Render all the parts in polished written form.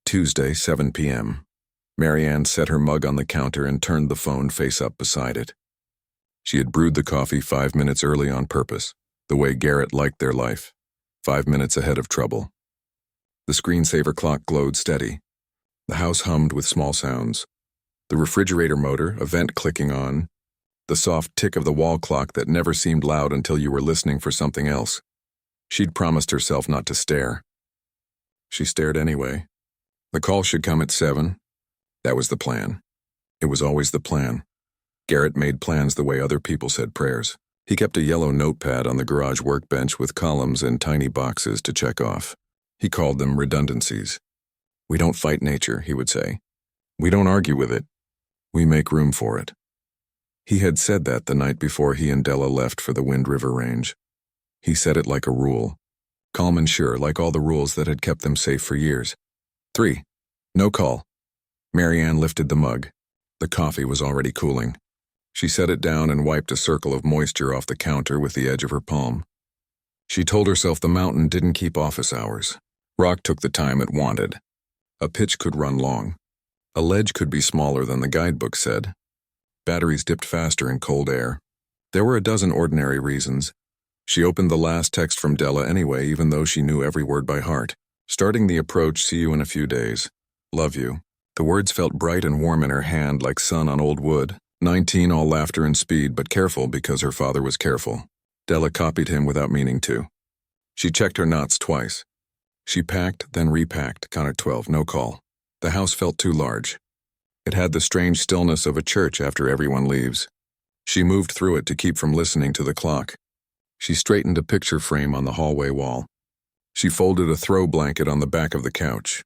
Tuesday, 7 p.m. Marianne set her mug on the counter and turned the phone face up beside it. She had brewed the coffee 5 minutes early on purpose, the way Garrett liked their life, 5 minutes ahead of trouble. The screensaver clock glowed steady. The house hummed with small sounds. The refrigerator motor, a vent clicking on, the soft tick of the wall clock that never seemed loud until you were listening for something else. She'd promised herself not to stare. She stared anyway. The call should come at 7. That was the plan. It was always the plan. Garrett made plans the way other people said prayers. He kept a yellow notepad on the garage workbench with columns and tiny boxes to check off. He called them redundancies. We don't fight nature, he would say. We don't argue with it. We make room for it. He had said that the night before he and Della left for the Wind River Range. He said it like a rule. Calm and sure, like all the rules that had kept them safe for years. 3. No call. Marianne lifted the mug. The coffee was already cooling. She set it down and wiped a circle of moisture off the counter with the edge of her palm. She told herself the mountain didn't keep office hours. Rock took the time it wanted. A pitch could run long. A ledge could be smaller than the guidebook said. Batteries dipped faster in cold air. There were a dozen ordinary reasons. She opened the last text from Della anyway, even though she knew every word by heart. Starting the approach, see you in a few days. Love you. The words felt bright and warm in her hand like sun on old wood. 19, all laughter and speed, but careful because her father was careful. Della copied him without meaning to. She checked her knots twice. She packed, then repacked, counted 12, no call. The house felt too large. It had the strange stillness of a church after everyone leaves. She moved through it to keep from listening to the clock. She straightened a picture frame on the hallway wall. She folded a throw blanket on the back of the couch.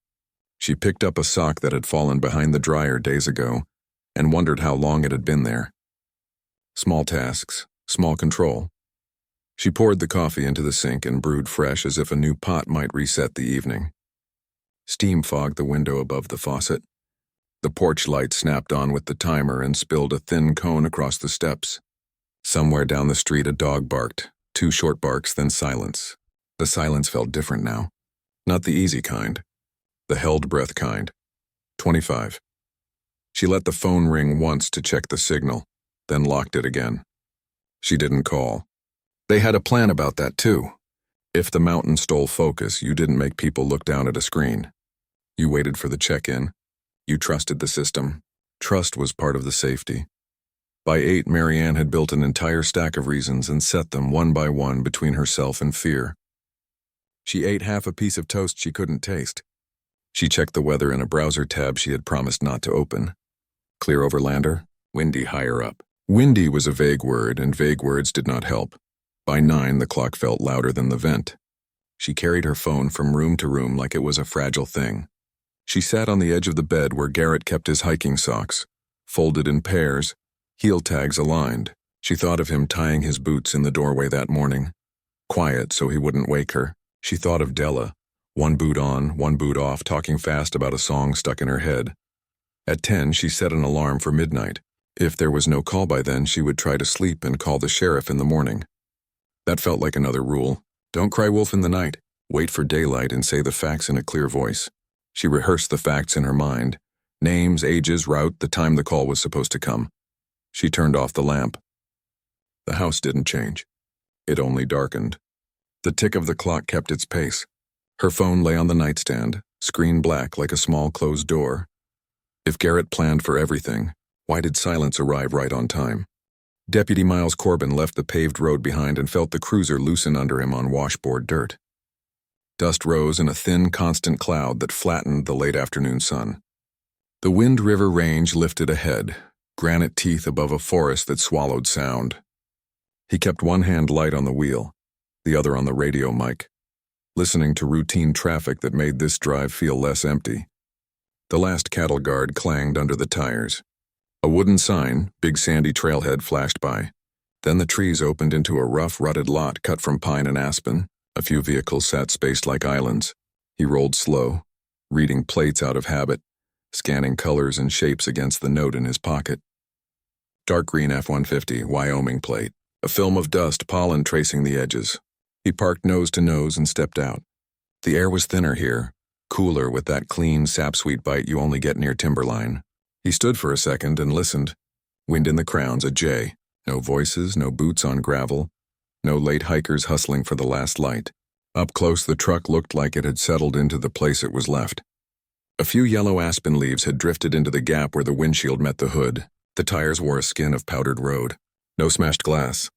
She picked up a sock that had fallen behind the dryer days ago and wondered how long it had been there. Small tasks, small control. She poured the coffee into the sink and brewed fresh as if a new pot might reset the evening. Steam fogged the window above the faucet. The porch light snapped on with the timer and spilled a thin cone across the steps. Somewhere down the street a dog barked, 2 short barks, then silence. The silence felt different now. Not the easy kind. The held breath kind. 25. She let the phone ring once to check the signal, then locked it again. She didn't call. They had a plan about that too. If the mountain stole focus, you didn't make people look down at a screen. You waited for the check-in. You trusted the system. Trust was part of the safety. By 8, Marianne had built an entire stack of reasons and set them one by one between herself and fear. She ate half a piece of toast she couldn't taste. She checked the weather in a browser tab she had promised not to open. Clear over Lander, windy higher up. Windy was a vague word, and vague words did not help. By 9, the clock felt louder than the vent. She carried her phone from room to room like it was a fragile thing. She sat on the edge of the bed where Garrett kept his hiking socks, folded in pairs, heel tags aligned. She thought of him tying his boots in the doorway that morning, quiet so he wouldn't wake her. She thought of Della, one boot on, one boot off, talking fast about a song stuck in her head. At 10, she set an alarm for midnight. If there was no call by then, she would try to sleep and call the sheriff in the morning. That felt like another rule. Don't cry wolf in the night. Wait for daylight and say the facts in a clear voice. She rehearsed the facts in her mind. Names, ages, route, the time the call was supposed to come. She turned off the lamp. The house didn't change. It only darkened. The tick of the clock kept its pace. Her phone lay on the nightstand, screen black like a small closed door. If Garrett planned for everything, why did silence arrive right on time? Deputy Miles Corbin left the paved road behind and felt the cruiser loosen under him on washboard dirt. Dust rose in a thin, constant cloud that flattened the late afternoon sun. The Wind River Range lifted ahead, granite teeth above a forest that swallowed sound. He kept one hand light on the wheel, the other on the radio mic, listening to routine traffic that made this drive feel less empty. The last cattle guard clanged under the tires. A wooden sign, Big Sandy Trailhead, flashed by. Then the trees opened into a rough, rutted lot cut from pine and aspen. A few vehicles sat spaced like islands. He rolled slow, reading plates out of habit, scanning colors and shapes against the note in his pocket. Dark green F-150, Wyoming plate, a film of dust, pollen tracing the edges. He parked nose to nose and stepped out. The air was thinner here, cooler with that clean, sap-sweet bite you only get near timberline. He stood for a second and listened. Wind in the crowns, a jay. No voices, no boots on gravel. No late hikers hustling for the last light. Up close, the truck looked like it had settled into the place it was left. A few yellow aspen leaves had drifted into the gap where the windshield met the hood. The tires wore a skin of powdered road. No smashed glass.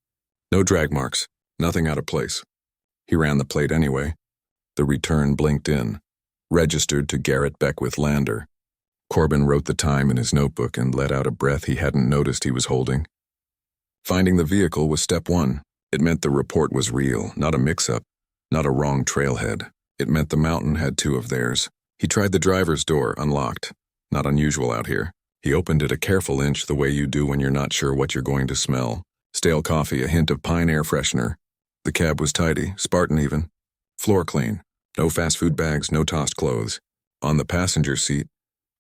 No drag marks. Nothing out of place. He ran the plate anyway. The return blinked in. Registered to Garrett Beckwith Lander. Corbin wrote the time in his notebook and let out a breath he hadn't noticed he was holding. Finding the vehicle was step one. It meant the report was real, not a mix-up, not a wrong trailhead. It meant the mountain had two of theirs. He tried the driver's door, unlocked. Not unusual out here. He opened it a careful inch the way you do when you're not sure what you're going to smell. Stale coffee, a hint of pine air freshener. The cab was tidy, Spartan even. Floor clean. No fast food bags, no tossed clothes. On the passenger seat,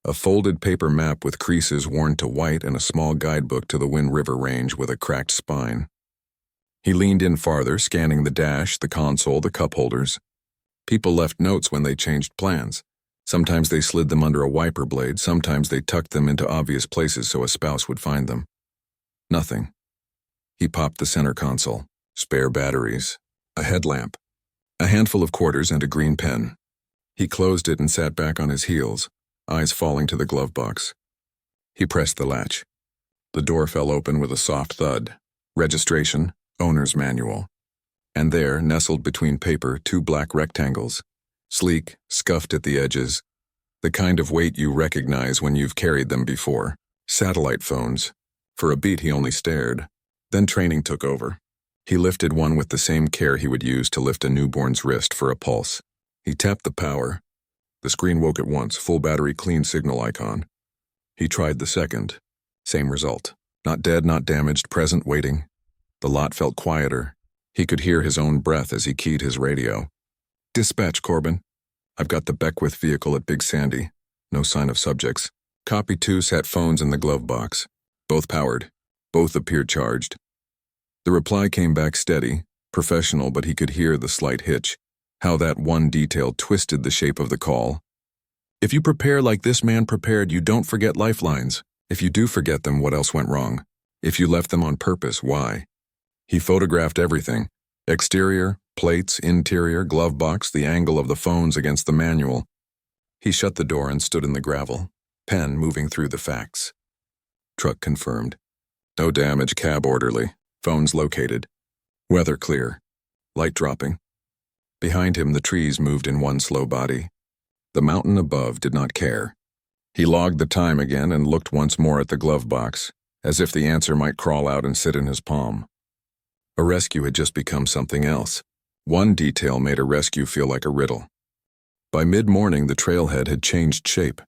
a folded paper map with creases worn to white and a small guidebook to the Wind River Range with a cracked spine. He leaned in farther, scanning the dash, the console, the cup holders. People left notes when they changed plans. Sometimes they slid them under a wiper blade, sometimes they tucked them into obvious places so a spouse would find them. Nothing. He popped the center console. Spare batteries. A headlamp. A handful of quarters and a green pen. He closed it and sat back on his heels, eyes falling to the glove box. He pressed the latch. The door fell open with a soft thud. Registration, owner's manual. And there, nestled between paper, two black rectangles. Sleek, scuffed at the edges. The kind of weight you recognize when you've carried them before. Satellite phones. For a beat he only stared. Then training took over. He lifted one with the same care he would use to lift a newborn's wrist for a pulse. He tapped the power. The screen woke at once, full battery clean signal icon. He tried the second. Same result. Not dead, not damaged, present, waiting. The lot felt quieter. He could hear his own breath as he keyed his radio. Dispatch, Corbin. I've got the Beckwith vehicle at Big Sandy. No sign of subjects. Copy 2 sat phones in the glove box. Both powered. Both appeared charged. The reply came back steady, professional, but he could hear the slight hitch. How that one detail twisted the shape of the call. If you prepare like this man prepared, you don't forget lifelines. If you do forget them, what else went wrong? If you left them on purpose, why? He photographed everything. Exterior, plates, interior, glove box, the angle of the phones against the manual. He shut the door and stood in the gravel, pen moving through the facts. Truck confirmed. No damage, cab orderly. Phones located. Weather clear. Light dropping. Behind him, the trees moved in one slow body. The mountain above did not care. He logged the time again and looked once more at the glove box, as if the answer might crawl out and sit in his palm. A rescue had just become something else. One detail made a rescue feel like a riddle. By mid-morning, the trailhead had changed shape.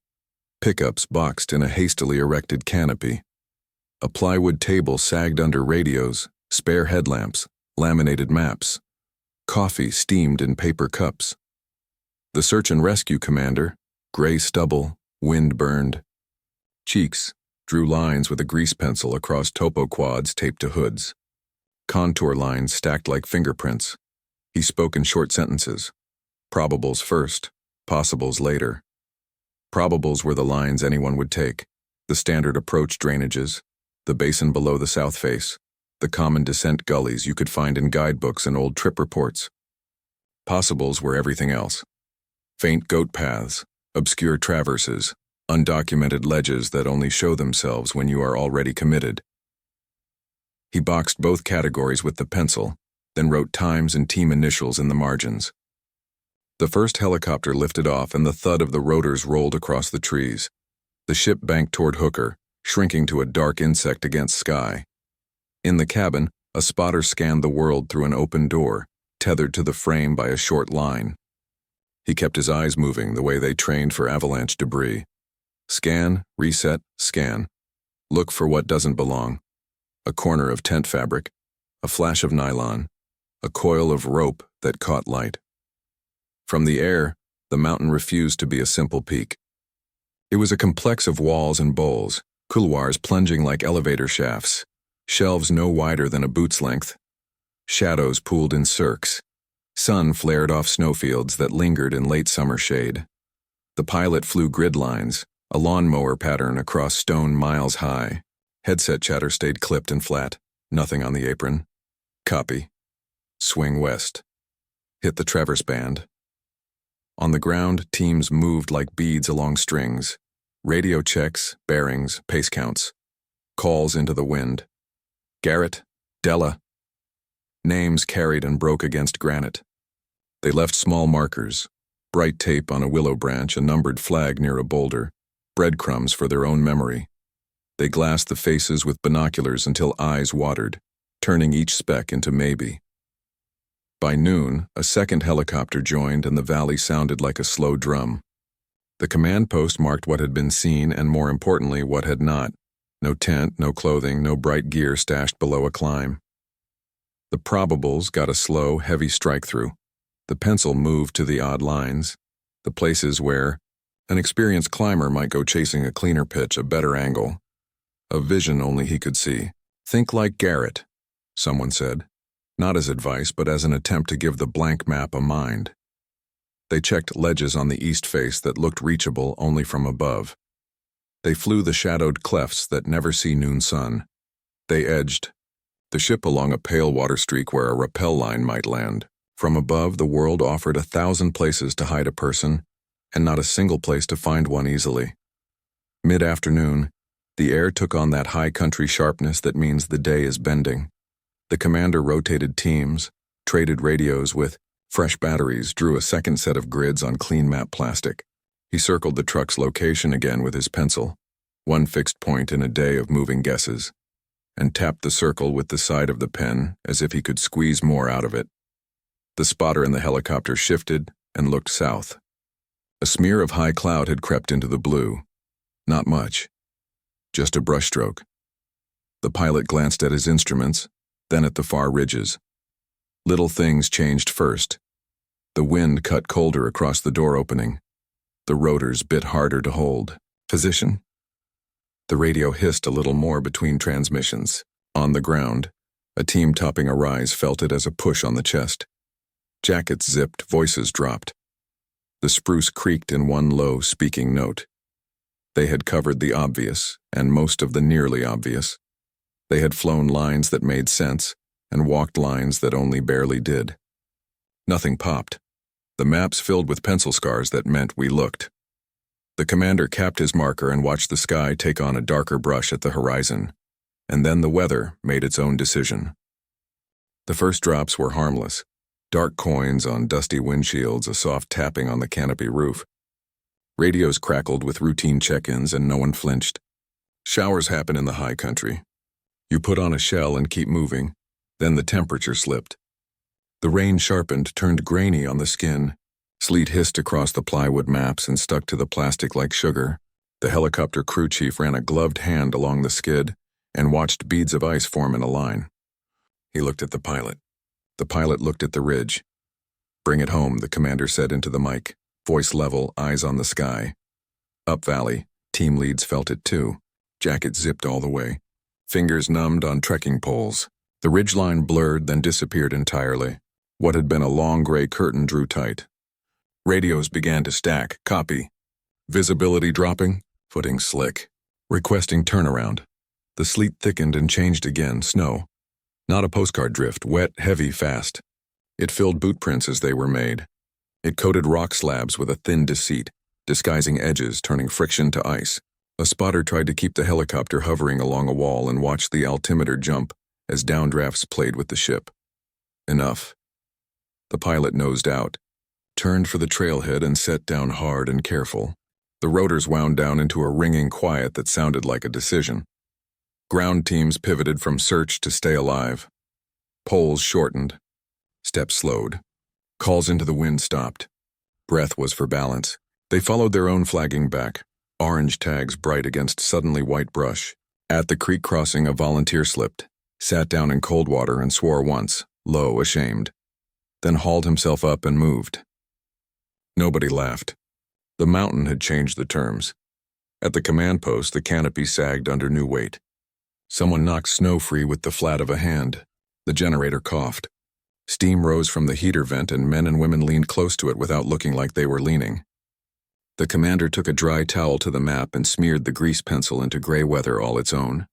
Pickups boxed in a hastily erected canopy. A plywood table sagged under radios, spare headlamps, laminated maps. Coffee steamed in paper cups. The search and rescue commander, gray stubble, wind-burned. Cheeks drew lines with a grease pencil across topo quads taped to hoods. Contour lines stacked like fingerprints. He spoke in short sentences. Probables first, possibles later. Probables were the lines anyone would take. The standard approach drainages. The basin below the south face. The common descent gullies you could find in guidebooks and old trip reports. Possibles were everything else. Faint goat paths, obscure traverses, undocumented ledges that only show themselves when you are already committed. He boxed both categories with the pencil, then wrote times and team initials in the margins. The first helicopter lifted off and the thud of the rotors rolled across the trees. The ship banked toward Hooker, shrinking to a dark insect against sky. In the cabin, a spotter scanned the world through an open door, tethered to the frame by a short line. He kept his eyes moving the way they trained for avalanche debris. Scan, reset, scan. Look for what doesn't belong. A corner of tent fabric, a flash of nylon, a coil of rope that caught light. From the air, the mountain refused to be a simple peak. It was a complex of walls and bowls, couloirs plunging like elevator shafts, shelves no wider than a boot's length. Shadows pooled in cirques. Sun flared off snowfields that lingered in late summer shade. The pilot flew grid lines, a lawnmower pattern across stone miles high. Headset chatter stayed clipped and flat. Nothing on the apron. Copy. Swing west. Hit the traverse band. On the ground, teams moved like beads along strings. Radio checks, bearings, pace counts. Calls into the wind. Garrett, Della. Names carried and broke against granite. They left small markers, bright tape on a willow branch, a numbered flag near a boulder, breadcrumbs for their own memory. They glassed the faces with binoculars until eyes watered, turning each speck into maybe. By noon, a second helicopter joined and the valley sounded like a slow drum. The command post marked what had been seen and, more importantly, what had not. No tent, no clothing, no bright gear stashed below a climb. The probables got a slow, heavy strike-through. The pencil moved to the odd lines, the places where an experienced climber might go chasing a cleaner pitch, a better angle, a vision only he could see. Think like Garrett, someone said, not as advice but as an attempt to give the blank map a mind. They checked ledges on the east face that looked reachable only from above. They flew the shadowed clefts that never see noon sun. They edged the ship along a pale water streak where a rappel line might land. From above, the world offered 1,000 places to hide a person, and not a single place to find one easily. Mid-afternoon, the air took on that high country sharpness that means the day is bending. The commander rotated teams, traded radios with fresh batteries, drew a second set of grids on clean map plastic. He circled the truck's location again with his pencil, one fixed point in a day of moving guesses, and tapped the circle with the side of the pen as if he could squeeze more out of it. The spotter in the helicopter shifted and looked south. A smear of high cloud had crept into the blue. Not much. Just a brushstroke. The pilot glanced at his instruments, then at the far ridges. Little things changed first. The wind cut colder across the door opening. The rotors bit harder to hold. Position? The radio hissed a little more between transmissions. On the ground, a team topping a rise felt it as a push on the chest. Jackets zipped, voices dropped. The spruce creaked in one low, speaking note. They had covered the obvious, and most of the nearly obvious. They had flown lines that made sense, and walked lines that only barely did. Nothing popped. The maps filled with pencil scars that meant we looked. The commander capped his marker and watched the sky take on a darker brush at the horizon, and then the weather made its own decision. The first drops were harmless. Dark coins on dusty windshields, a soft tapping on the canopy roof. Radios crackled with routine check-ins and no one flinched. Showers happen in the high country. You put on a shell and keep moving, then the temperature slipped. The rain sharpened, turned grainy on the skin. Sleet hissed across the plywood maps and stuck to the plastic like sugar. The helicopter crew chief ran a gloved hand along the skid and watched beads of ice form in a line. He looked at the pilot. The pilot looked at the ridge. "Bring it home," the commander said into the mic, voice level, eyes on the sky. Up valley, team leads felt it too. Jacket zipped all the way. Fingers numbed on trekking poles. The ridgeline blurred, then disappeared entirely. What had been a long gray curtain drew tight. Radios began to stack. Copy. Visibility dropping. Footing slick. Requesting turnaround. The sleet thickened and changed again. Snow. Not a postcard drift. Wet, heavy, fast. It filled boot prints as they were made. It coated rock slabs with a thin deceit, disguising edges, turning friction to ice. A spotter tried to keep the helicopter hovering along a wall and watched the altimeter jump as downdrafts played with the ship. Enough. The pilot nosed out, turned for the trailhead and set down hard and careful. The rotors wound down into a ringing quiet that sounded like a decision. Ground teams pivoted from search to stay alive. Poles shortened. Steps slowed. Calls into the wind stopped. Breath was for balance. They followed their own flagging back, orange tags bright against suddenly white brush. At the creek crossing, a volunteer slipped, sat down in cold water and swore once, low, ashamed, then hauled himself up and moved. Nobody laughed. The mountain had changed the terms. At the command post, the canopy sagged under new weight. Someone knocked snow free with the flat of a hand. The generator coughed. Steam rose from the heater vent and men and women leaned close to it without looking like they were leaning. The commander took a dry towel to the map and smeared the grease pencil into gray weather all its own.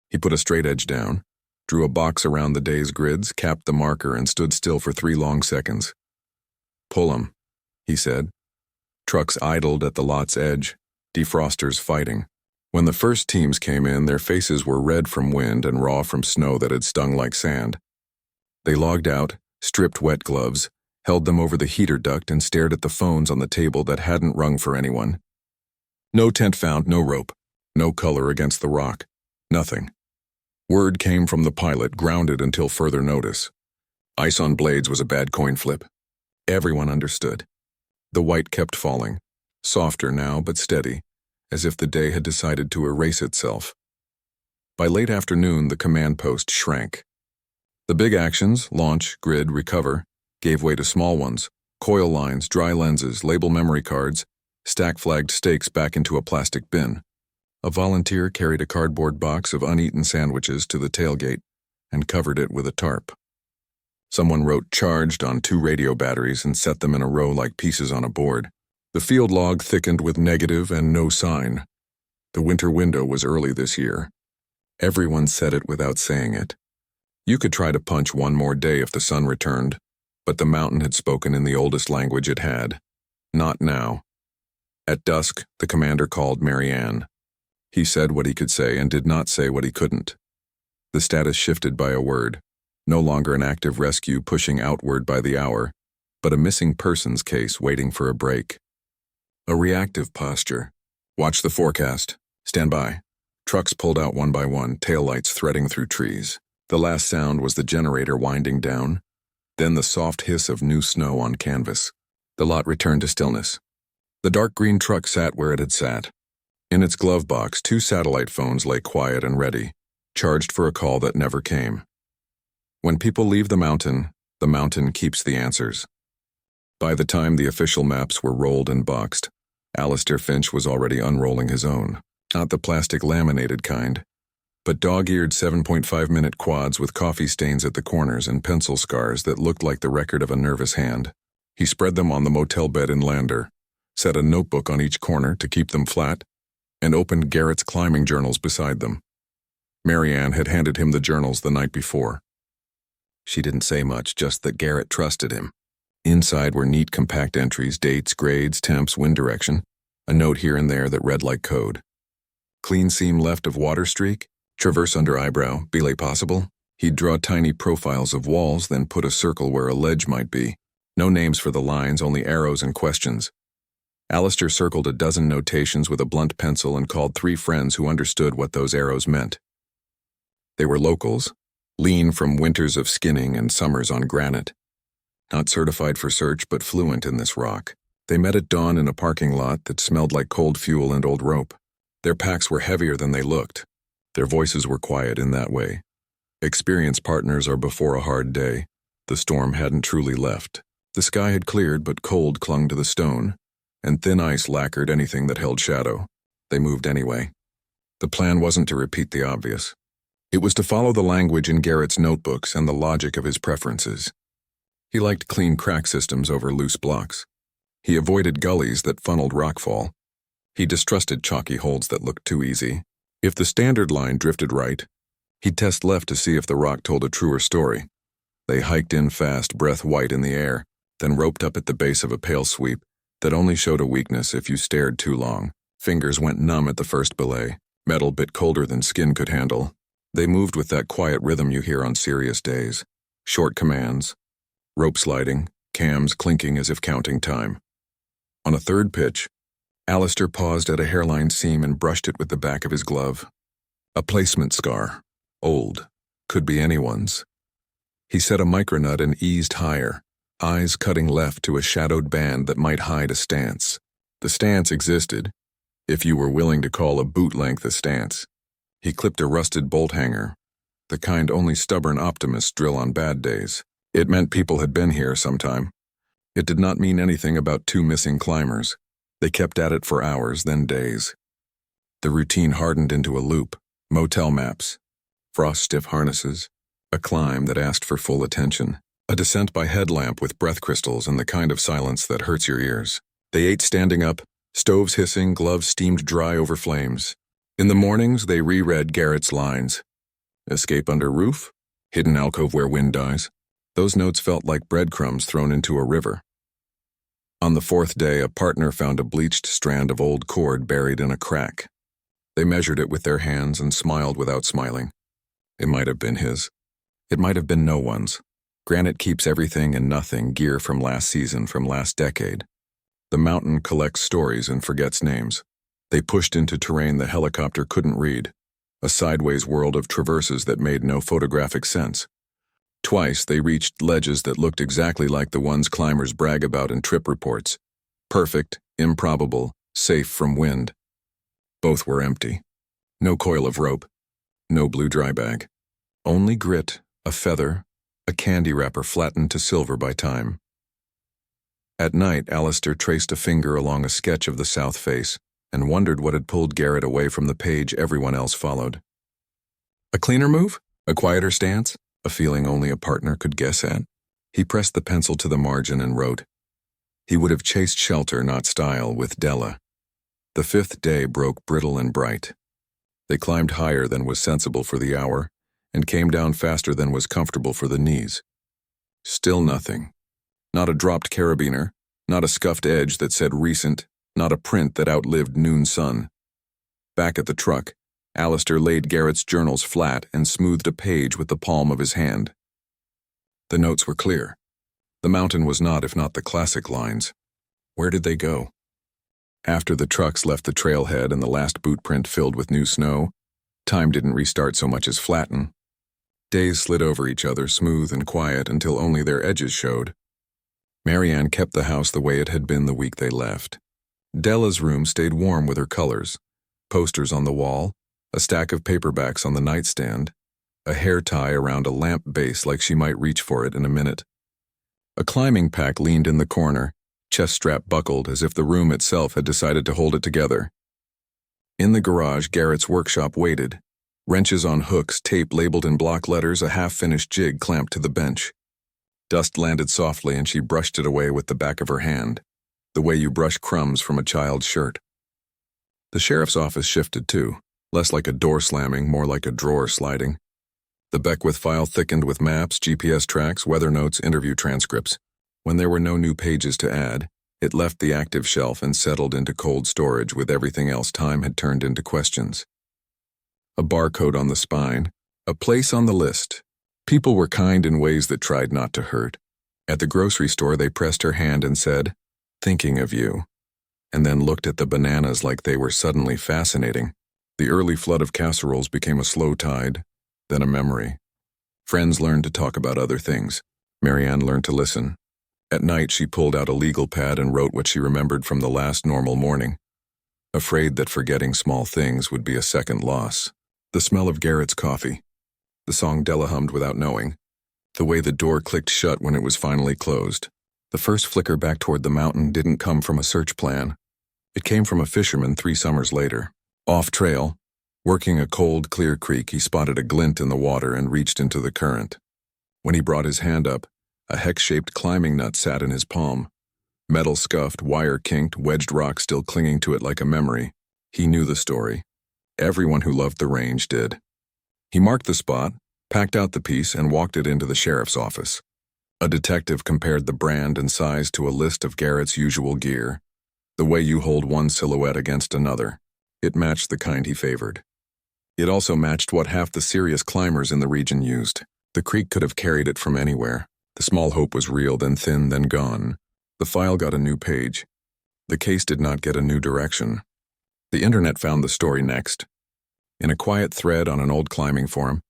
He put a straight edge down, drew a box around the day's grids, capped the marker, and stood still for 3 long seconds. "Pull 'em," he said. Trucks idled at the lot's edge, defrosters fighting. When the first teams came in, their faces were red from wind and raw from snow that had stung like sand. They logged out, stripped wet gloves, held them over the heater duct, and stared at the phones on the table that hadn't rung for anyone. No tent found, no rope, no color against the rock, nothing. Word came from the pilot, grounded until further notice. Ice on blades was a bad coin flip. Everyone understood. The white kept falling, softer now but steady, as if the day had decided to erase itself. By late afternoon, the command post shrank. The big actions, launch, grid, recover, gave way to small ones: coil lines, dry lenses, label memory cards, stack-flagged stakes back into a plastic bin. A volunteer carried a cardboard box of uneaten sandwiches to the tailgate and covered it with a tarp. Someone wrote "charged" on 2 radio batteries and set them in a row like pieces on a board. The field log thickened with negative and no sign. The winter window was early this year. Everyone said it without saying it. You could try to punch one more day if the sun returned, but the mountain had spoken in the oldest language it had. Not now. At dusk, the commander called Marianne. He said what he could say and did not say what he couldn't. The status shifted by a word. No longer an active rescue pushing outward by the hour, but a missing persons case waiting for a break. A reactive posture. Watch the forecast. Stand by. Trucks pulled out one by one, taillights threading through trees. The last sound was the generator winding down, then the soft hiss of new snow on canvas. The lot returned to stillness. The dark green truck sat where it had sat. In its glove box, 2 satellite phones lay quiet and ready, charged for a call that never came. When people leave the mountain keeps the answers. By the time the official maps were rolled and boxed, Alistair Finch was already unrolling his own. Not the plastic laminated kind, but dog-eared 7.5-minute quads with coffee stains at the corners and pencil scars that looked like the record of a nervous hand. He spread them on the motel bed in Lander, set a notebook on each corner to keep them flat, and opened Garrett's climbing journals beside them. Marianne had handed him the journals the night before. She didn't say much, just that Garrett trusted him. Inside were neat, compact entries: dates, grades, temps, wind direction, a note here and there that read like code. Clean seam left of water streak, traverse under eyebrow, belay possible. He'd draw tiny profiles of walls, then put a circle where a ledge might be. No names for the lines, only arrows and questions. Alistair circled a dozen notations with a blunt pencil and called 3 friends who understood what those arrows meant. They were locals, lean from winters of skinning and summers on granite. Not certified for search, but fluent in this rock. They met at dawn in a parking lot that smelled like cold fuel and old rope. Their packs were heavier than they looked. Their voices were quiet in that way. Experienced partners are before a hard day. The storm hadn't truly left. The sky had cleared, but cold clung to the stone, and thin ice lacquered anything that held shadow. They moved anyway. The plan wasn't to repeat the obvious. It was to follow the language in Garrett's notebooks and the logic of his preferences. He liked clean crack systems over loose blocks. He avoided gullies that funneled rockfall. He distrusted chalky holds that looked too easy. If the standard line drifted right, he'd test left to see if the rock told a truer story. They hiked in fast, breath white in the air, then roped up at the base of a pale sweep that only showed a weakness if you stared too long. Fingers went numb at the first belay. Metal bit colder than skin could handle. They moved with that quiet rhythm you hear on serious days. Short commands, rope sliding, cams clinking as if counting time. On a third pitch, Alistair paused at a hairline seam and brushed it with the back of his glove. A placement scar. Old. Could be anyone's. He set a micronut and eased higher, eyes cutting left to a shadowed band that might hide a stance. The stance existed, if you were willing to call a boot length a stance. He clipped a rusted bolt hanger, the kind only stubborn optimists drill on bad days. It meant people had been here sometime. It did not mean anything about 2 missing climbers. They kept at it for hours, then days. The routine hardened into a loop. Motel maps, frost-stiff harnesses, a climb that asked for full attention, a descent by headlamp with breath crystals and the kind of silence that hurts your ears. They ate standing up, Stoves hissing, gloves steamed dry over flames. In the mornings, they reread Garrett's lines. Escape under roof, hidden alcove where wind dies. Those notes felt like breadcrumbs thrown into a river. On the fourth day, a partner found a bleached strand of old cord buried in a crack. They measured it with their hands and smiled without smiling. It might have been his. It might have been no one's. Granite keeps everything and nothing, gear from last season, from last decade. The mountain collects stories and forgets names. They pushed into terrain the helicopter couldn't read, a sideways world of traverses that made no photographic sense. Twice they reached ledges that looked exactly like the ones climbers brag about in trip reports. Perfect, improbable, safe from wind. Both were empty. No coil of rope, no blue dry bag. Only grit, a feather, a candy wrapper flattened to silver by time. At night, Alistair traced a finger along a sketch of the south face and wondered what had pulled Garrett away from the page everyone else followed. A cleaner move? A quieter stance? A feeling only a partner could guess at? He pressed the pencil to the margin and wrote. He would have chased shelter, not style, with Della. The fifth day broke brittle and bright. They climbed higher than was sensible for the hour and came down faster than was comfortable for the knees. Still nothing. Not a dropped carabiner, not a scuffed edge that said recent, not a print that outlived noon sun. Back at the truck, Alistair laid Garrett's journals flat and smoothed a page with the palm of his hand. The notes were clear. The mountain was not, if not the classic lines. Where did they go? After the trucks left the trailhead and the last boot print filled with new snow, time didn't restart so much as flatten. Days slid over each other, smooth and quiet, until only their edges showed. Marianne kept the house the way it had been the week they left. Della's room stayed warm with her colors. Posters on the wall, a stack of paperbacks on the nightstand, a hair tie around a lamp base like she might reach for it in a minute. A climbing pack leaned in the corner, chest strap buckled as if the room itself had decided to hold it together. In the garage, Garrett's workshop waited. Wrenches on hooks, tape labeled in block letters, a half-finished jig clamped to the bench. Dust landed softly and she brushed it away with the back of her hand, the way you brush crumbs from a child's shirt. The sheriff's office shifted too, less like a door slamming, more like a drawer sliding. The Beckwith file thickened with maps, GPS tracks, weather notes, interview transcripts. When there were no new pages to add, it left the active shelf and settled into cold storage with everything else time had turned into questions. A barcode on the spine, a place on the list. People were kind in ways that tried not to hurt. At the grocery store, they pressed her hand and said, "Thinking of you," and then looked at the bananas like they were suddenly fascinating. The early flood of casseroles became a slow tide, then a memory. Friends learned to talk about other things. Marianne learned to listen. At night, she pulled out a legal pad and wrote what she remembered from the last normal morning, afraid that forgetting small things would be a second loss. The smell of Garrett's coffee. The song Della hummed without knowing. The way the door clicked shut when it was finally closed. The first flicker back toward the mountain didn't come from a search plan. It came from a fisherman 3 summers later. Off trail, working a cold, clear creek, he spotted a glint in the water and reached into the current. When he brought his hand up, a hex-shaped climbing nut sat in his palm. Metal scuffed, wire kinked, wedged rock still clinging to it like a memory. He knew the story. Everyone who loved the range did. He marked the spot, packed out the piece, and walked it into the sheriff's office. A detective compared the brand and size to a list of Garrett's usual gear, the way you hold one silhouette against another. It matched the kind he favored. It also matched what half the serious climbers in the region used. The creek could have carried it from anywhere. The small hope was real, then thin, then gone. The file got a new page. The case did not get a new direction. The internet found the story next. In a quiet thread on an old climbing forum,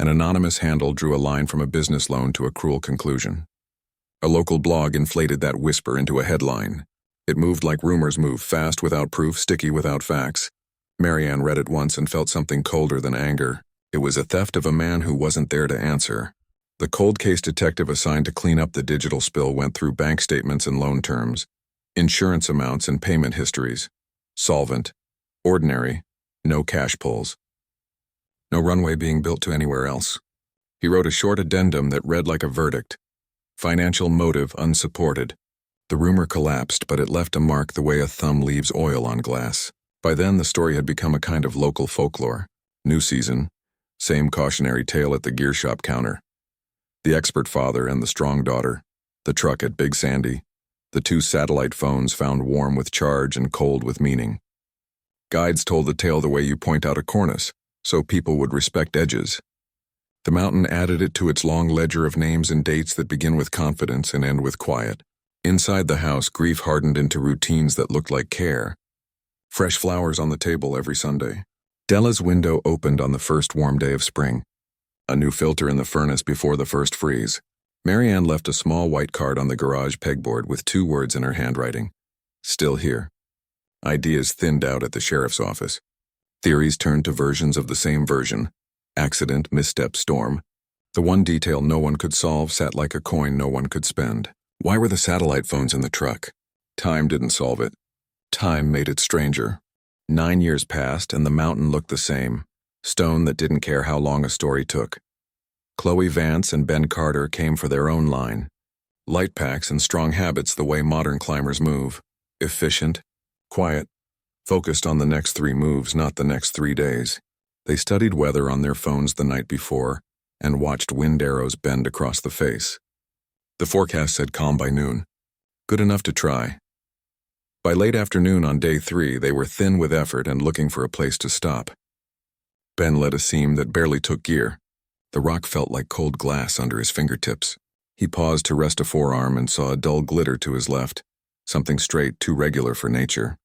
an anonymous handle drew a line from a business loan to a cruel conclusion. A local blog inflated that whisper into a headline. It moved like rumors move, fast without proof, sticky without facts. Marianne read it once and felt something colder than anger. It was a theft of a man who wasn't there to answer. The cold case detective assigned to clean up the digital spill went through bank statements and loan terms, insurance amounts and payment histories. Solvent. Ordinary. No cash pulls. No runway being built to anywhere else. He wrote a short addendum that read like a verdict. Financial motive unsupported. The rumor collapsed, but it left a mark the way a thumb leaves oil on glass. By then, the story had become a kind of local folklore. New season, same cautionary tale at the gear shop counter. The expert father and the strong daughter, the truck at Big Sandy, the two satellite phones found warm with charge and cold with meaning. Guides told the tale the way you point out a cornice, so people would respect edges. The mountain added it to its long ledger of names and dates that begin with confidence and end with quiet. Inside the house, grief hardened into routines that looked like care. Fresh flowers on the table every Sunday. Della's window opened on the first warm day of spring. A new filter in the furnace before the first freeze. Marianne left a small white card on the garage pegboard with 2 words in her handwriting. Still here. Ideas thinned out at the sheriff's office. Theories turned to versions of the same version. Accident, misstep, storm. The one detail no one could solve sat like a coin no one could spend. Why were the satellite phones in the truck? Time didn't solve it. Time made it stranger. 9 years passed and the mountain looked the same. Stone that didn't care how long a story took. Chloe Vance and Ben Carter came for their own line. Light packs and strong habits the way modern climbers move. Efficient, quiet, focused on the next 3 moves, not the next 3 days. They studied weather on their phones the night before and watched wind arrows bend across the face. The forecast said calm by noon. Good enough to try. By late afternoon on day 3, they were thin with effort and looking for a place to stop. Ben led a seam that barely took gear. The rock felt like cold glass under his fingertips. He paused to rest a forearm and saw a dull glitter to his left, something straight, too regular for nature.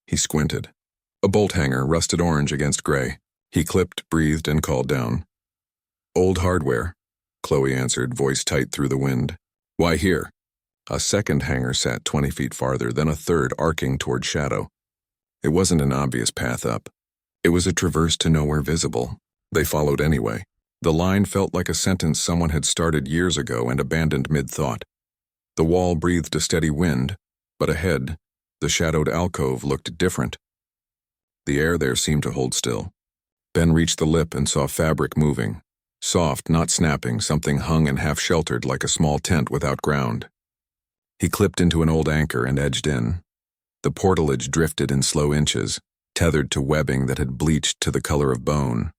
He squinted. A bolt hanger, rusted orange against gray. He clipped, breathed, and called down. Old hardware, Chloe answered, voice tight through the wind. Why here? A second hanger sat 20 feet farther, then a third arcing toward shadow. It wasn't an obvious path up. It was a traverse to nowhere visible. They followed anyway. The line felt like a sentence someone had started years ago and abandoned mid-thought. The wall breathed a steady wind, but ahead, the shadowed alcove looked different. The air there seemed to hold still. Ben reached the lip and saw fabric moving. Soft, not snapping, something hung and half-sheltered like a small tent without ground. He clipped into an old anchor and edged in. The portaledge drifted in slow inches, tethered to webbing that had bleached to the color of bone.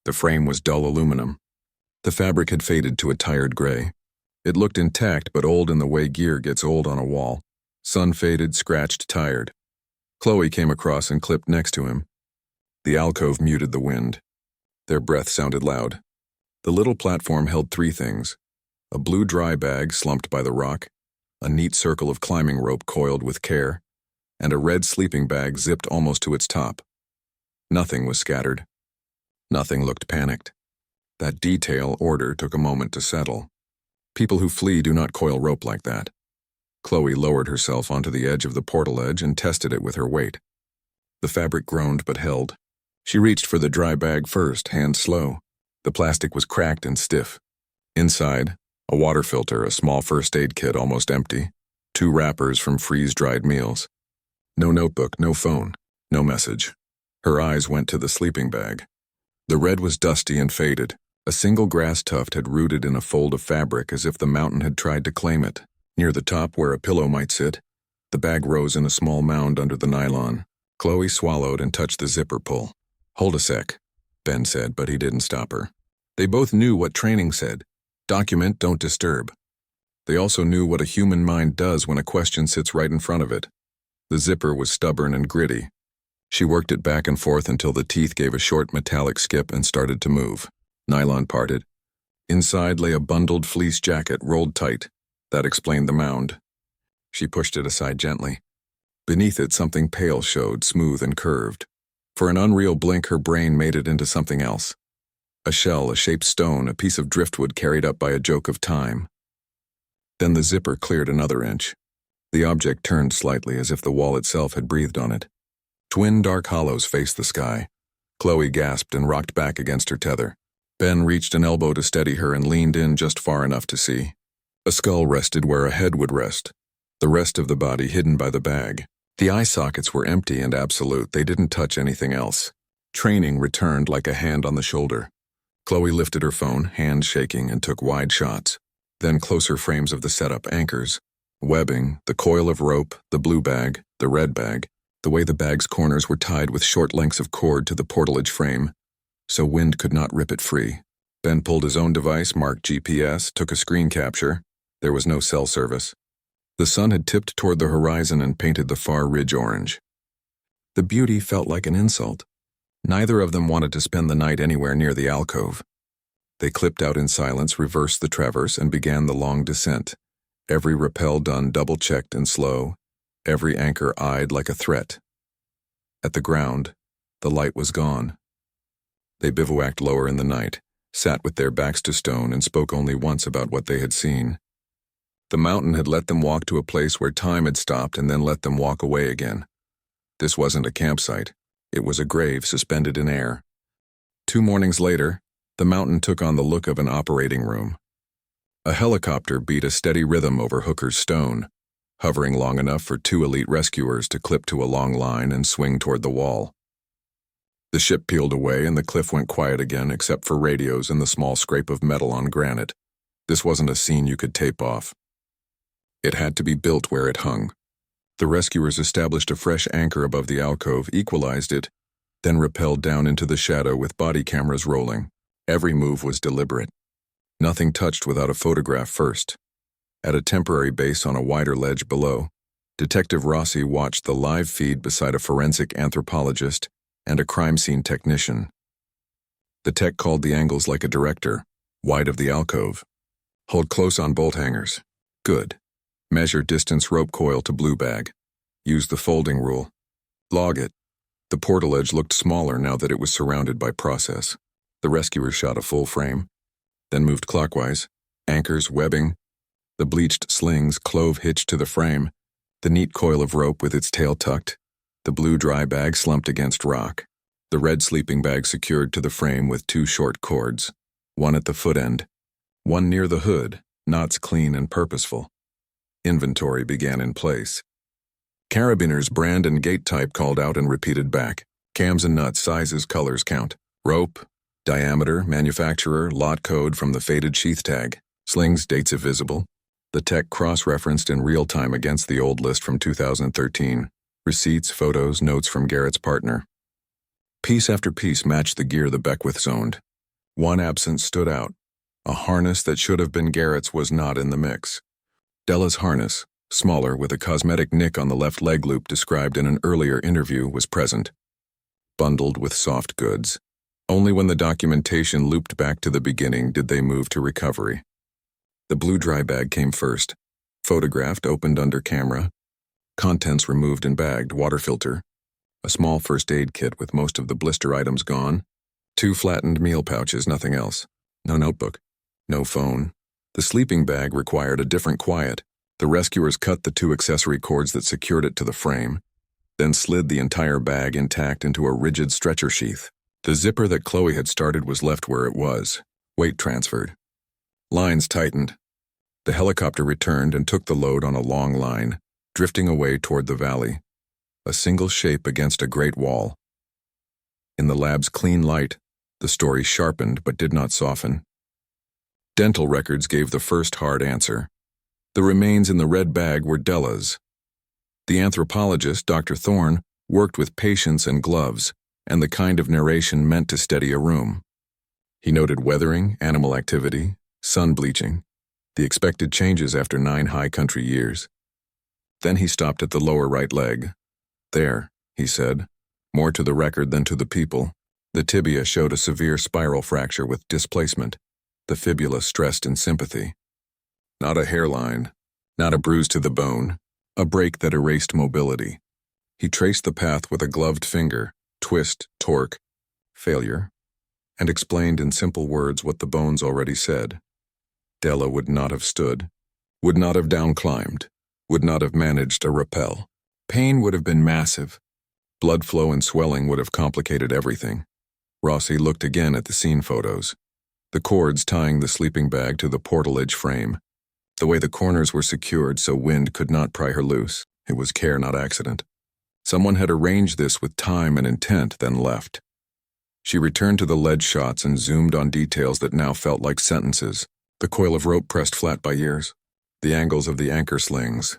The frame was dull aluminum. The fabric had faded to a tired gray. It looked intact but old in the way gear gets old on a wall. Sun-faded, scratched, tired. Chloe came across and clipped next to him. The alcove muted the wind. Their breath sounded loud. The little platform held 3 things. A blue dry bag slumped by the rock, a neat circle of climbing rope coiled with care, and a red sleeping bag zipped almost to its top. Nothing was scattered. Nothing looked panicked. That detail order took a moment to settle. People who flee do not coil rope like that. Chloe lowered herself onto the edge of the portaledge and tested it with her weight. The fabric groaned but held. She reached for the dry bag first, hands slow. The plastic was cracked and stiff. Inside, a water filter, a small first aid kit almost empty, 2 wrappers from freeze-dried meals. No notebook, no phone, no message. Her eyes went to the sleeping bag. The red was dusty and faded. A single grass tuft had rooted in a fold of fabric as if the mountain had tried to claim it. Near the top, where a pillow might sit, the bag rose in a small mound under the nylon. Chloe swallowed and touched the zipper pull. Hold a sec, Ben said, but he didn't stop her. They both knew what training said. Document, don't disturb. They also knew what a human mind does when a question sits right in front of it. The zipper was stubborn and gritty. She worked it back and forth until the teeth gave a short metallic skip and started to move. Nylon parted. Inside lay a bundled fleece jacket rolled tight. That explained the mound. She pushed it aside gently. Beneath it, something pale showed, smooth and curved. For an unreal blink, her brain made it into something else. A shell, a shaped stone, a piece of driftwood carried up by a joke of time. Then the zipper cleared another inch. The object turned slightly as if the wall itself had breathed on it. Twin dark hollows faced the sky. Chloe gasped and rocked back against her tether. Ben reached an elbow to steady her and leaned in just far enough to see. A skull rested where a head would rest, the rest of the body hidden by the bag. The eye sockets were empty and absolute. They didn't touch anything else. Training returned like a hand on the shoulder. Chloe lifted her phone, hands shaking, and took wide shots. Then closer frames of the setup, anchors. Webbing, the coil of rope, the blue bag, the red bag, the way the bag's corners were tied with short lengths of cord to the portaledge frame, so wind could not rip it free. Ben pulled his own device, marked GPS, took a screen capture. There was no cell service. The sun had tipped toward the horizon and painted the far ridge orange. The beauty felt like an insult. Neither of them wanted to spend the night anywhere near the alcove. They clipped out in silence, reversed the traverse, and began the long descent. Every rappel done double-checked and slow, every anchor eyed like a threat. At the ground, the light was gone. They bivouacked lower in the night, sat with their backs to stone, and spoke only once about what they had seen. The mountain had let them walk to a place where time had stopped and then let them walk away again. This wasn't a campsite. It was a grave suspended in air. 2 mornings later, the mountain took on the look of an operating room. A helicopter beat a steady rhythm over Hooker's Stone, hovering long enough for 2 elite rescuers to clip to a long line and swing toward the wall. The ship peeled away and the cliff went quiet again except for radios and the small scrape of metal on granite. This wasn't a scene you could tape off. It had to be built where it hung. The rescuers established a fresh anchor above the alcove, equalized it, then rappelled down into the shadow with body cameras rolling. Every move was deliberate. Nothing touched without a photograph first. At a temporary base on a wider ledge below, Detective Rossi watched the live feed beside a forensic anthropologist and a crime scene technician. The tech called the angles like a director, wide of the alcove. Hold close on bolt hangers. Good. Measure distance rope coil to blue bag. Use the folding rule. Log it. The portaledge looked smaller now that it was surrounded by process. The rescuers shot a full frame, then moved clockwise. Anchors, webbing. The bleached slings clove hitched to the frame, the neat coil of rope with its tail tucked, the blue dry bag slumped against rock, the red sleeping bag secured to the frame with 2 short cords, one at the foot end, one near the hood, knots clean and purposeful. Inventory began in place. Carabiners brand and gate type called out and repeated back. Cams and nuts, sizes, colors count. Rope, diameter, manufacturer, lot code from the faded sheath tag. Slings, dates if visible. The tech cross-referenced in real time against the old list from 2013. Receipts, photos, notes from Garrett's partner. Piece after piece matched the gear the Beckwiths owned. One absence stood out. A harness that should have been Garrett's was not in the mix. Della's harness, smaller with a cosmetic nick on the left leg loop described in an earlier interview, was present. Bundled with soft goods. Only when the documentation looped back to the beginning did they move to recovery. The blue dry bag came first. Photographed, opened under camera. Contents removed and bagged, water filter. A small first aid kit with most of the blister items gone. 2 flattened meal pouches, nothing else. No notebook. No phone. The sleeping bag required a different quiet. The rescuers cut the 2 accessory cords that secured it to the frame, then slid the entire bag intact into a rigid stretcher sheath. The zipper that Chloe had started was left where it was, weight transferred. Lines tightened. The helicopter returned and took the load on a long line, drifting away toward the valley, a single shape against a great wall. In the lab's clean light, the story sharpened but did not soften. Dental records gave the first hard answer. The remains in the red bag were Della's. The anthropologist, Dr. Thorne, worked with patience and gloves, and the kind of narration meant to steady a room. He noted weathering, animal activity, sun bleaching, the expected changes after 9 high country years. Then he stopped at the lower right leg. There, he said, more to the record than to the people. The tibia showed a severe spiral fracture with displacement, the fibula stressed in sympathy. Not a hairline, not a bruise to the bone, a break that erased mobility. He traced the path with a gloved finger, twist, torque, failure, and explained in simple words what the bones already said. Della would not have stood, would not have downclimbed, would not have managed a rappel. Pain would have been massive. Blood flow and swelling would have complicated everything. Rossi looked again at the scene photos. The cords tying the sleeping bag to the portaledge frame. The way the corners were secured so wind could not pry her loose. It was care, not accident. Someone had arranged this with time and intent, then left. She returned to the ledge shots and zoomed on details that now felt like sentences. The coil of rope pressed flat by years. the angles of the anchor slings,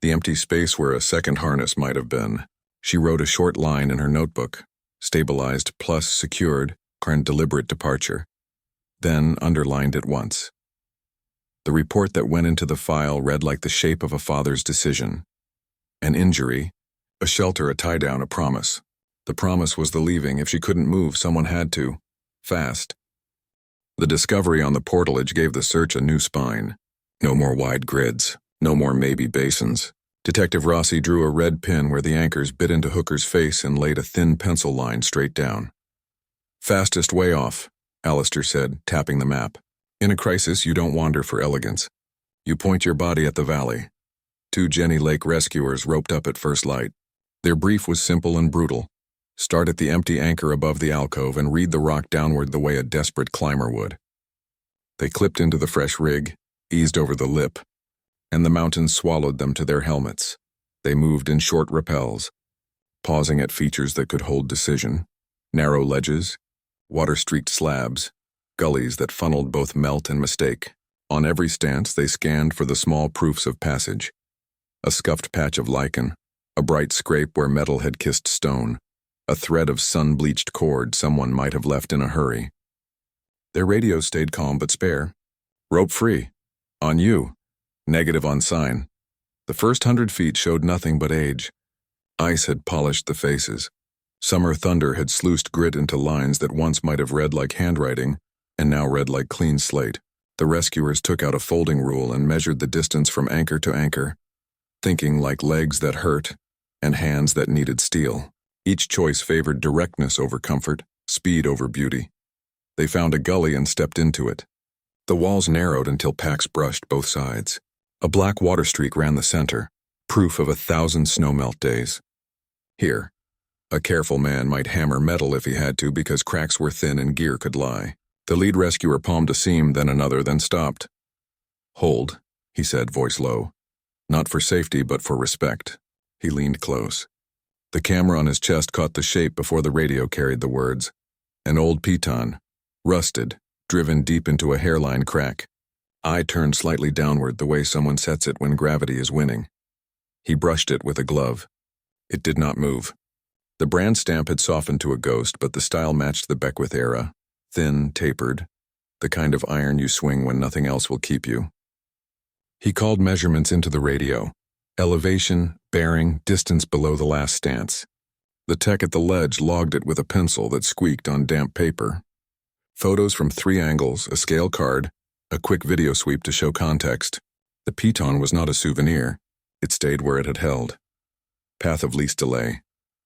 the empty space where a second harness might have been. She wrote a short line in her notebook, stabilized plus secured, current deliberate departure, then underlined it once. The report that went into the file read like the shape of a father's decision. An injury, a shelter, a tie-down, a promise. The promise was the leaving. If she couldn't move, someone had to. Fast. The discovery on the portaledge gave the search a new spine. No more wide grids. No more maybe basins. Detective Rossi drew a red pin where the anchors bit into Hooker's face and laid a thin pencil line straight down. Fastest way off, Alistair said, tapping the map. In a crisis, you don't wander for elegance. You point your body at the valley. 2 Jenny Lake rescuers roped up at first light. Their brief was simple and brutal. Start at the empty anchor above the alcove and read the rock downward the way a desperate climber would. They clipped into the fresh rig, eased over the lip, and the mountains swallowed them to their helmets. They moved in short rappels, pausing at features that could hold decision, narrow ledges, water-streaked slabs, gullies that funneled both melt and mistake. On every stance, they scanned for the small proofs of passage. A scuffed patch of lichen, a bright scrape where metal had kissed stone, a thread of sun-bleached cord someone might have left in a hurry. Their radios stayed calm but spare. Rope free. On you. Negative on sign. The first 100 feet showed nothing but age. Ice had polished the faces. Summer thunder had sluiced grit into lines that once might have read like handwriting, and now read like clean slate. The rescuers took out a folding rule and measured the distance from anchor to anchor, thinking like legs that hurt and hands that needed steel. Each choice favored directness over comfort, speed over beauty. They found a gully and stepped into it. The walls narrowed until packs brushed both sides. A black water streak ran the center, proof of 1,000 snowmelt days. Here, a careful man might hammer metal if he had to because cracks were thin and gear could lie. The lead rescuer palmed a seam, then another, then stopped. Hold, he said, voice low. Not for safety, but for respect. He leaned close. The camera on his chest caught the shape before the radio carried the words. An old piton, rusted, driven deep into a hairline crack. Eye turned slightly downward the way someone sets it when gravity is winning. He brushed it with a glove. It did not move. The brand stamp had softened to a ghost, but the style matched the Beckwith era. Thin, tapered, the kind of iron you swing when nothing else will keep you. He called measurements into the radio. Elevation, bearing, distance below the last stance. The tech at the ledge logged it with a pencil that squeaked on damp paper. Photos from 3 angles, a scale card, a quick video sweep to show context. The piton was not a souvenir. It stayed where it had held. Path of least delay,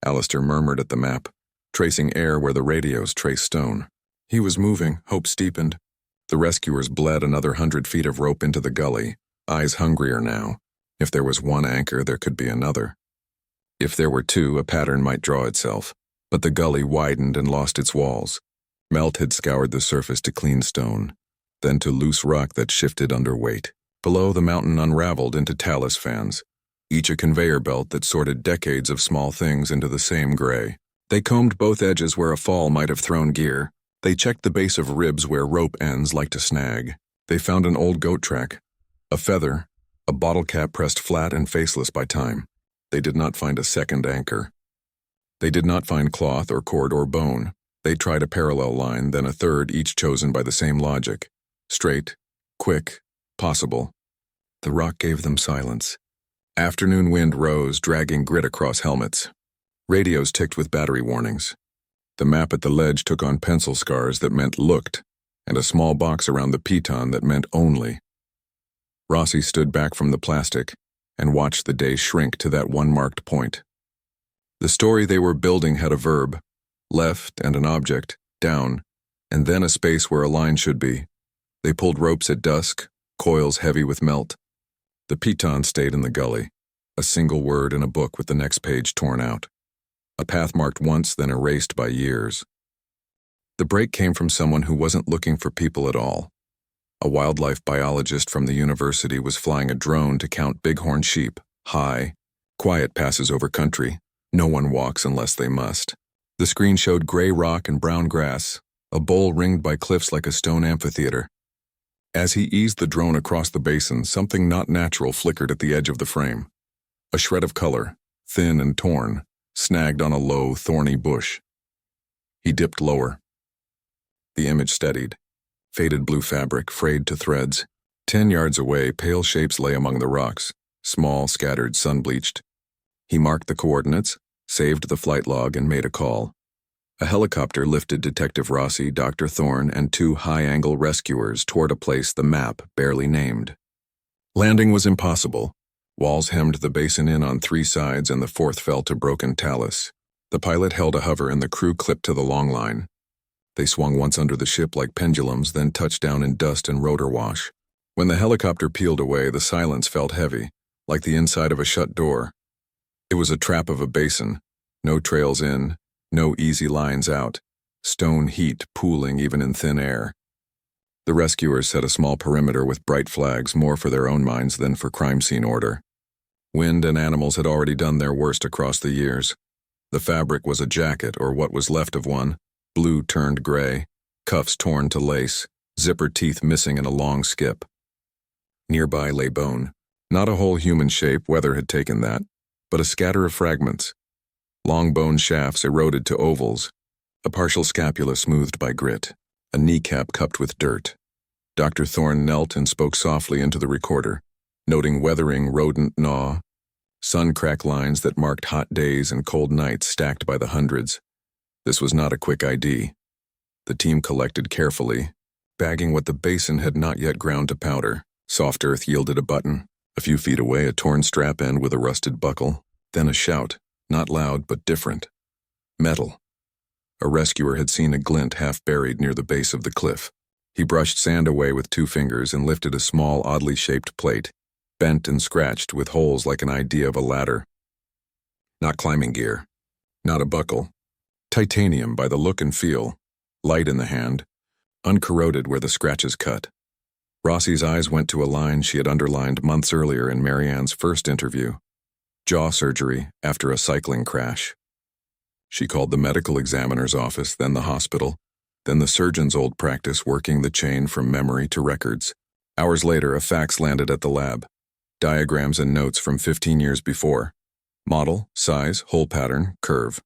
Alistair murmured at the map, tracing air where the radios traced stone. He was moving, hope steepened. The rescuers bled another 100 feet of rope into the gully, eyes hungrier now. If there was one anchor, there could be another. If there were 2, a pattern might draw itself. But the gully widened and lost its walls. Melt had scoured the surface to clean stone, then to loose rock that shifted under weight. Below, the mountain unraveled into talus fans, each a conveyor belt that sorted decades of small things into the same gray. They combed both edges where a fall might have thrown gear. They checked the base of ribs where rope ends like to snag. They found an old goat track, a feather, a bottle cap pressed flat and faceless by time. They did not find a second anchor. They did not find cloth or cord or bone. They tried a parallel line, then a third, each chosen by the same logic. Straight, quick, possible. The rock gave them silence. Afternoon wind rose, dragging grit across helmets. Radios ticked with battery warnings. The map at the ledge took on pencil scars that meant looked, and a small box around the piton that meant only. Rossi stood back from the plastic and watched the day shrink to that one marked point. The story they were building had a verb, left and an object, down, and then a space where a line should be. They pulled ropes at dusk, coils heavy with melt. The piton stayed in the gully, a single word in a book with the next page torn out. A path marked once, then erased by years. The break came from someone who wasn't looking for people at all. A wildlife biologist from the university was flying a drone to count bighorn sheep, high, quiet passes over country. No one walks unless they must. The screen showed gray rock and brown grass, a bowl ringed by cliffs like a stone amphitheater. As he eased the drone across the basin, something not natural flickered at the edge of the frame. A shred of color, thin and torn, snagged on a low, thorny bush. He dipped lower. The image steadied. Faded blue fabric, frayed to threads. 10 yards away, pale shapes lay among the rocks, small, scattered, sun-bleached. He marked the coordinates, saved the flight log, and made a call. A helicopter lifted Detective Rossi, Dr. Thorne, and 2 high-angle rescuers toward a place the map barely named. Landing was impossible. Walls hemmed the basin in on 3 sides, and the 4th fell to broken talus. The pilot held a hover, and the crew clipped to the long line. They swung once under the ship like pendulums, then touched down in dust and rotor wash. When the helicopter peeled away, the silence felt heavy, like the inside of a shut door. It was a trap of a basin. No trails in, no easy lines out. Stone heat pooling even in thin air. The rescuers set a small perimeter with bright flags, more for their own minds than for crime scene order. Wind and animals had already done their worst across the years. The fabric was a jacket, or what was left of one, blue turned gray, cuffs torn to lace, zipper teeth missing in a long skip. Nearby lay bone. Not a whole human shape, weather had taken that, but a scatter of fragments. Long bone shafts eroded to ovals, a partial scapula smoothed by grit, a kneecap cupped with dirt. Dr. Thorne knelt and spoke softly into the recorder, noting weathering rodent gnaw, sun crack lines that marked hot days and cold nights stacked by the hundreds. This was not a quick ID. The team collected carefully, bagging what the basin had not yet ground to powder. Soft earth yielded a button. A few feet away, a torn strap end with a rusted buckle. Then a shout, not loud but different. Metal. A rescuer had seen a glint half buried near the base of the cliff. He brushed sand away with 2 fingers and lifted a small, oddly shaped plate, bent and scratched with holes like an idea of a ladder. Not climbing gear. Not a buckle. Titanium by the look and feel. Light in the hand. Uncorroded where the scratches cut. Rossi's eyes went to a line she had underlined months earlier in Marianne's first interview. Jaw surgery after a cycling crash. She called the medical examiner's office, then the hospital, then the surgeon's old practice, working the chain from memory to records. Hours later, a fax landed at the lab. Diagrams and notes from 15 years before. Model, size, hole pattern, curve.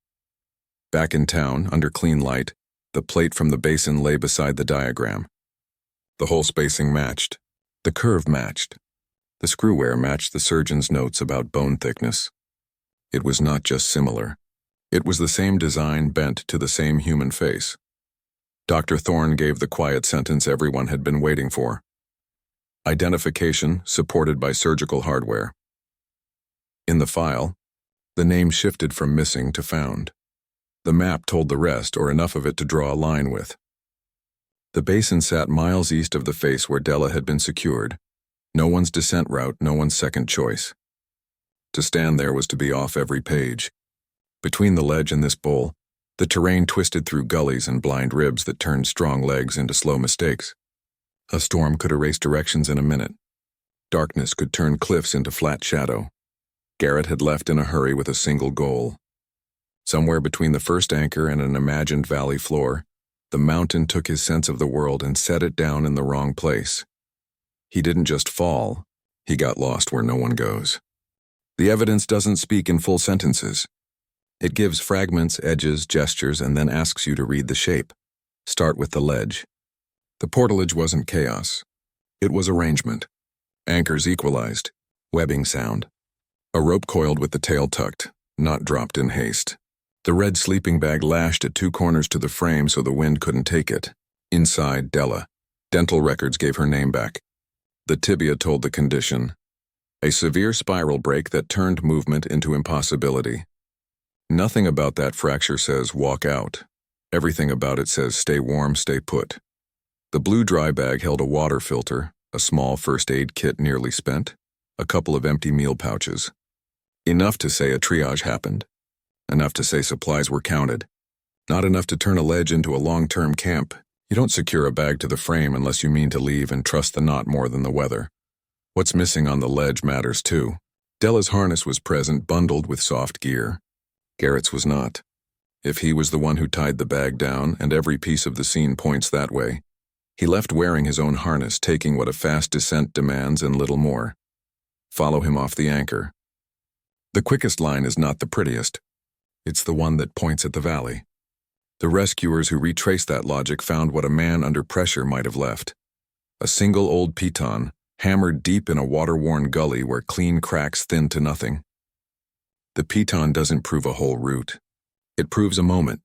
Back in town, under clean light, the plate from the basin lay beside the diagram. The hole spacing matched. The curve matched. The screw wear matched the surgeon's notes about bone thickness. It was not just similar. It was the same design bent to the same human face. Dr. Thorne gave the quiet sentence everyone had been waiting for. Identification supported by surgical hardware. In the file, the name shifted from missing to found. The map told the rest, or enough of it to draw a line with. The basin sat miles east of the face where Della had been secured. No one's descent route, no one's second choice. To stand there was to be off every page. Between the ledge and this bowl, the terrain twisted through gullies and blind ribs that turned strong legs into slow mistakes. A storm could erase directions in a minute. Darkness could turn cliffs into flat shadow. Garrett had left in a hurry with a single goal. Somewhere between the first anchor and an imagined valley floor, the mountain took his sense of the world and set it down in the wrong place. He didn't just fall, he got lost where no one goes. The evidence doesn't speak in full sentences. It gives fragments, edges, gestures, and then asks you to read the shape. Start with the ledge. The portaledge wasn't chaos. It was arrangement. Anchors equalized. Webbing sound. A rope coiled with the tail tucked, not dropped in haste. The red sleeping bag lashed at 2 corners to the frame so the wind couldn't take it. Inside, Della. Dental records gave her name back. The tibia told the condition. A severe spiral break that turned movement into impossibility. Nothing about that fracture says walk out. Everything about it says stay warm, stay put. The blue dry bag held a water filter, a small first aid kit nearly spent, a couple of empty meal pouches. Enough to say a triage happened. Enough to say supplies were counted. Not enough to turn a ledge into a long-term camp. You don't secure a bag to the frame unless you mean to leave and trust the knot more than the weather. What's missing on the ledge matters too. Della's harness was present, bundled with soft gear. Garrett's was not. If he was the one who tied the bag down, and every piece of the scene points that way, He left wearing his own harness, taking what a fast descent demands and little more. Follow him off the anchor. The quickest line is not the prettiest. It's the one that points at the valley. The rescuers who retraced that logic found what a man under pressure might have left. A single old piton, hammered deep in a water-worn gully where clean cracks thin to nothing. The piton doesn't prove a whole route. It proves a moment,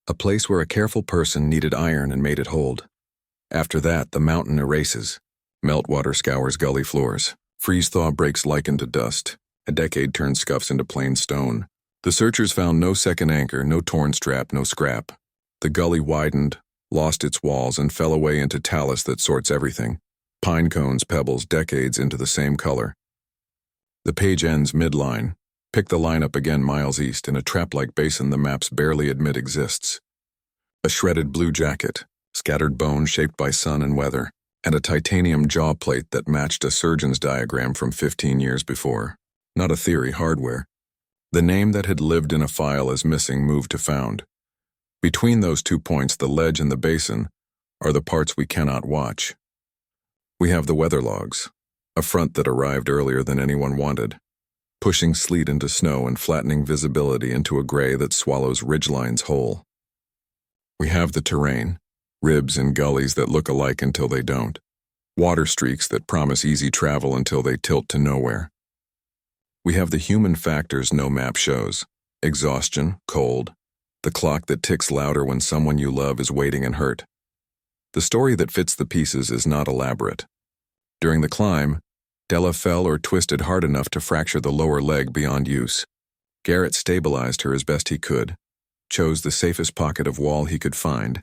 a place where a careful person needed iron and made it hold. After that, the mountain erases. Meltwater scours gully floors. Freeze-thaw breaks lichen to dust. A decade turns scuffs into plain stone. The searchers found no second anchor, no torn strap, no scrap. The gully widened, lost its walls, and fell away into talus that sorts everything. Pine cones, pebbles, decades into the same color. The page ends midline. Pick the line up again miles east in a trap-like basin the maps barely admit exists. A shredded blue jacket, scattered bones shaped by sun and weather, and a titanium jaw plate that matched a surgeon's diagram from 15 years before. Not a theory, hardware. The name that had lived in a file as missing moved to found. Between those 2 points, the ledge and the basin, are the parts we cannot watch. We have the weather logs, a front that arrived earlier than anyone wanted, pushing sleet into snow and flattening visibility into a gray that swallows ridgelines whole. We have the terrain, ribs and gullies that look alike until they don't, water streaks that promise easy travel until they tilt to nowhere. We have the human factors no map shows, exhaustion, cold, the clock that ticks louder when someone you love is waiting and hurt. The story that fits the pieces is not elaborate. During the climb, Della fell or twisted hard enough to fracture the lower leg beyond use. Garrett stabilized her as best he could, chose the safest pocket of wall he could find,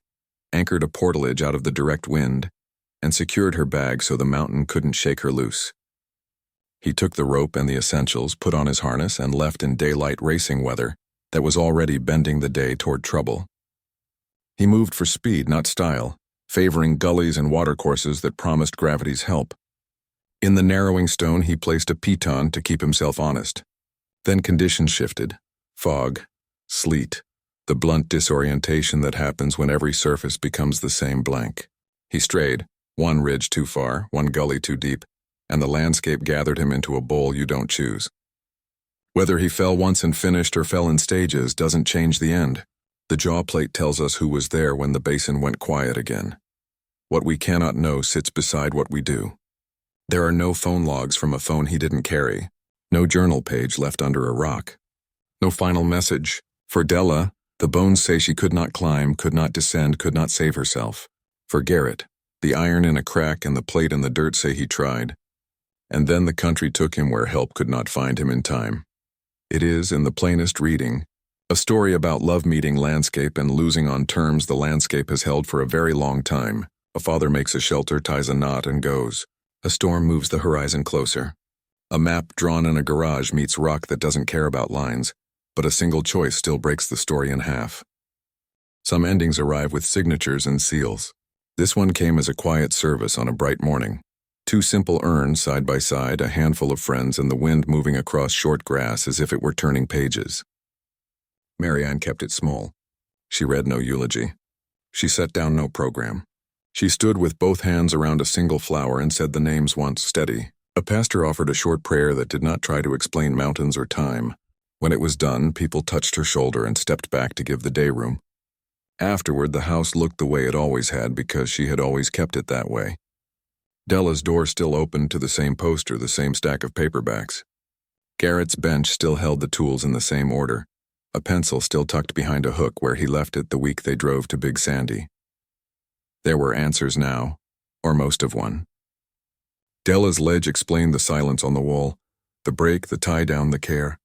anchored a portaledge out of the direct wind, and secured her bag so the mountain couldn't shake her loose. He took the rope and the essentials, put on his harness, and left in daylight racing weather that was already bending the day toward trouble. He moved for speed, not style, favoring gullies and watercourses that promised gravity's help. In the narrowing stone, he placed a piton to keep himself honest. Then conditions shifted. Fog, sleet, the blunt disorientation that happens when every surface becomes the same blank. He strayed, one ridge too far, one gully too deep, and the landscape gathered him into a bowl you don't choose. Whether he fell once and finished or fell in stages doesn't change the end. The jaw plate tells us who was there when the basin went quiet again. What we cannot know sits beside what we do. There are no phone logs from a phone he didn't carry, no journal page left under a rock, no final message. For Della, the bones say she could not climb, could not descend, could not save herself. For Garrett, the iron in a crack and the plate in the dirt say he tried. And then the country took him where help could not find him in time. It is, in the plainest reading, a story about love meeting landscape and losing on terms the landscape has held for a very long time. A father makes a shelter, ties a knot, and goes. A storm moves the horizon closer. A map drawn in a garage meets rock that doesn't care about lines, but a single choice still breaks the story in half. Some endings arrive with signatures and seals. This one came as a quiet service on a bright morning. 2 simple urns side by side, a handful of friends, and the wind moving across short grass as if it were turning pages. Marianne kept it small. She read no eulogy. She set down no program. She stood with both hands around a single flower and said the names once, steady. A pastor offered a short prayer that did not try to explain mountains or time. When it was done, people touched her shoulder and stepped back to give the day room. Afterward, the house looked the way it always had because she had always kept it that way. Della's door still opened to the same poster, the same stack of paperbacks. Garrett's bench still held the tools in the same order, a pencil still tucked behind a hook where he left it the week they drove to Big Sandy. There were answers now, or most of one. Della's ledge explained the silence on the wall, the break, the tie down, the care.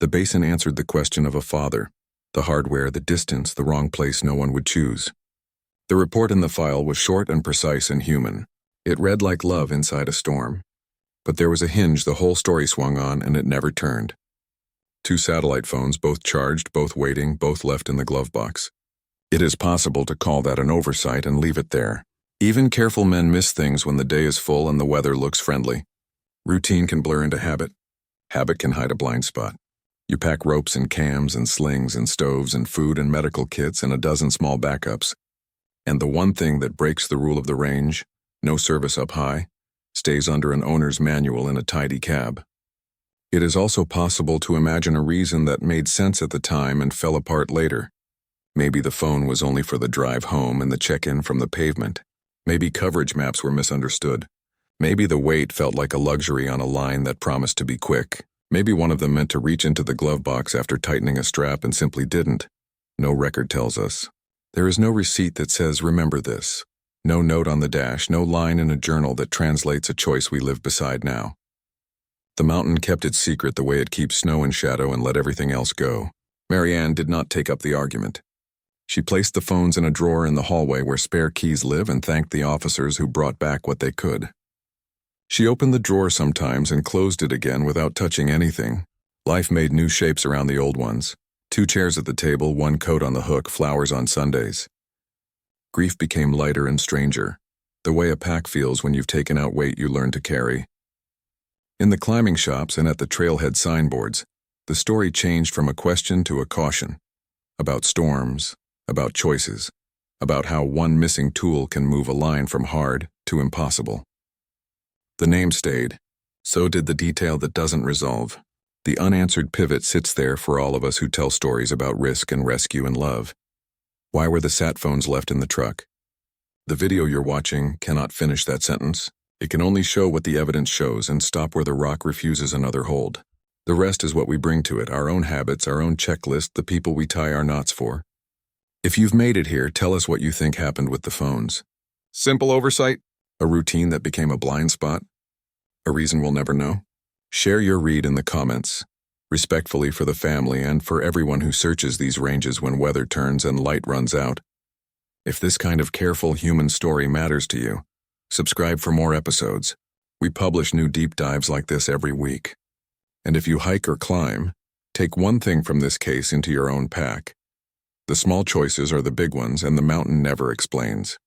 The basin answered the question of a father, the hardware, the distance, the wrong place no one would choose. The report in the file was short and precise and human. It read like love inside a storm. But there was a hinge the whole story swung on, and it never turned. 2 satellite phones, both charged, both waiting, both left in the glove box. It is possible to call that an oversight and leave it there. Even careful men miss things when the day is full and the weather looks friendly. Routine can blur into habit. Habit can hide a blind spot. You pack ropes and cams and slings and stoves and food and medical kits and a dozen small backups. And the one thing that breaks the rule of the range, no service up high, stays under an owner's manual in a tidy cab. It is also possible to imagine a reason that made sense at the time and fell apart later. Maybe the phone was only for the drive home and the check-in from the pavement. Maybe coverage maps were misunderstood. Maybe the wait felt like a luxury on a line that promised to be quick. Maybe one of them meant to reach into the glove box after tightening a strap and simply didn't. No record tells us. There is no receipt that says, "Remember this." No note on the dash, no line in a journal that translates a choice we live beside now. The mountain kept its secret the way it keeps snow and shadow and let everything else go. Marianne did not take up the argument. She placed the phones in a drawer in the hallway where spare keys live and thanked the officers who brought back what they could. She opened the drawer sometimes and closed it again without touching anything. Life made new shapes around the old ones. 2 chairs at the table, 1 coat on the hook, flowers on Sundays. Grief became lighter and stranger, the way a pack feels when you've taken out weight you learn to carry. In the climbing shops and at the trailhead signboards, the story changed from a question to a caution. About storms, about choices, about how one missing tool can move a line from hard to impossible. The name stayed. So did the detail that doesn't resolve. The unanswered pivot sits there for all of us who tell stories about risk and rescue and love. Why were the sat phones left in the truck? The video you're watching cannot finish that sentence. It can only show what the evidence shows and stop where the rock refuses another hold. The rest is what we bring to it, our own habits, our own checklist, the people we tie our knots for. If you've made it here, tell us what you think happened with the phones. Simple oversight? A routine that became a blind spot? A reason we'll never know? Share your read in the comments, respectfully for the family and for everyone who searches these ranges when weather turns and light runs out. If this kind of careful human story matters to you, subscribe for more episodes. We publish new deep dives like this every week. And if you hike or climb, take one thing from this case into your own pack. The small choices are the big ones, and the mountain never explains.